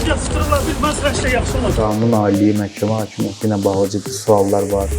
yatışdırıla bilməz, hər şey yaxşı olur. Qanun aliliyi, məhkəmə hakimiyyəti ilə bağlı ciddi suallar var.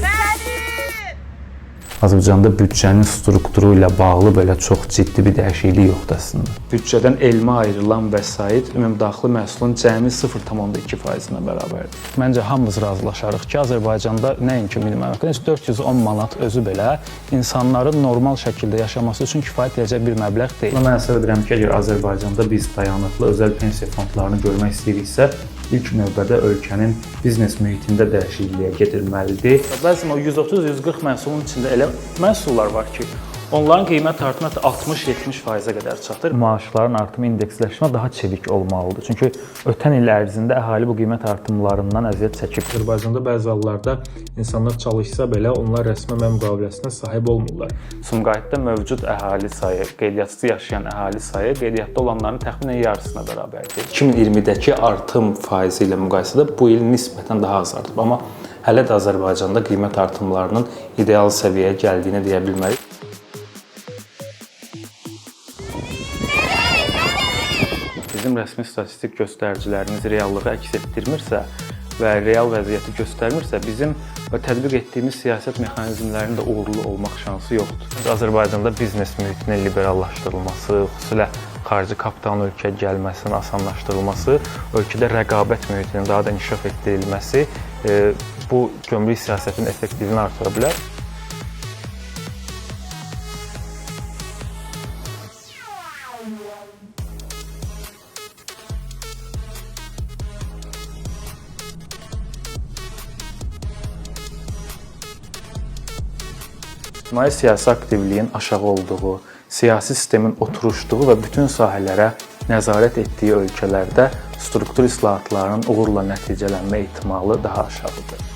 Azərbaycanda büdcənin strukturu ilə bağlı belə çox ciddi bir dəyişiklik yoxdur əslində. Büdcədən elmə ayrılan vəsait ümumdaxili məhsulun cəmi 0,2%-nə bərabərdir. Məncə hamımız razılaşarıq ki, Azərbaycanda nəinki minimum əmək haqqı, 410 manat özü belə insanların normal şəkildə yaşaması üçün kifayət edəcək bir məbləğ deyil. Mən hesab edirəm ki, əgər Azərbaycanda biz dayanıqlı özəl pensiya fondlarını görmək istəyiriksə, İlk növbədə ölkənin biznes mühitində dəyişikliyə gedilməlidir. Bəzən o 130-140 məhsulun içində elə məhsullar var ki, onların qiymət artımı 60-70%-ə qədər çatır. Maaşların artımı indeksləşmə daha çevik olmalıdır. Çünki ötən il ərzində əhali bu qiymət artımlarından əziyyət çəkib. Azərbaycanda bəzi hallarda insanlar çalışsa belə onlar rəsmi əmək müqaviləsinə sahib olmurlar. Sumqayıtda mövcud əhali sayı, qeydiyyatçı yaşayan əhali sayı qeydiyyatda olanların təxminən yarısına bərabərdir. 2020-dəki artım faizi ilə müqayisədə bu il nisbətən daha az artıb. Amma hələ də Azərbaycanda qiymət artımlarının ideal səviyyəyə gəldiyini deyə bilmərik. Bizim rəsmi statistik göstəricilərimiz reallığı əks etdirmirsə və real vəziyyəti göstərmirsə, bizim tətbiq etdiyimiz siyasət mexanizmlərinin də uğurlu olmaq şansı yoxdur. Azərbaycanda biznes mühitinin liberallaşdırılması, xüsusilə xarici kapitalın ölkəyə gəlməsinin asanlaşdırılması, ölkədə rəqabət mühitinin daha da inkişaf etdirilməsi bu gömrük siyasətinin effektivliyini artıra bilər. İctimai siyasi aktivliyin aşağı olduğu, siyasi sistemin oturuşduğu və bütün sahələrə nəzarət etdiyi ölkələrdə struktur islahatlarının uğurla nəticələnmə ehtimalı daha aşağıdır.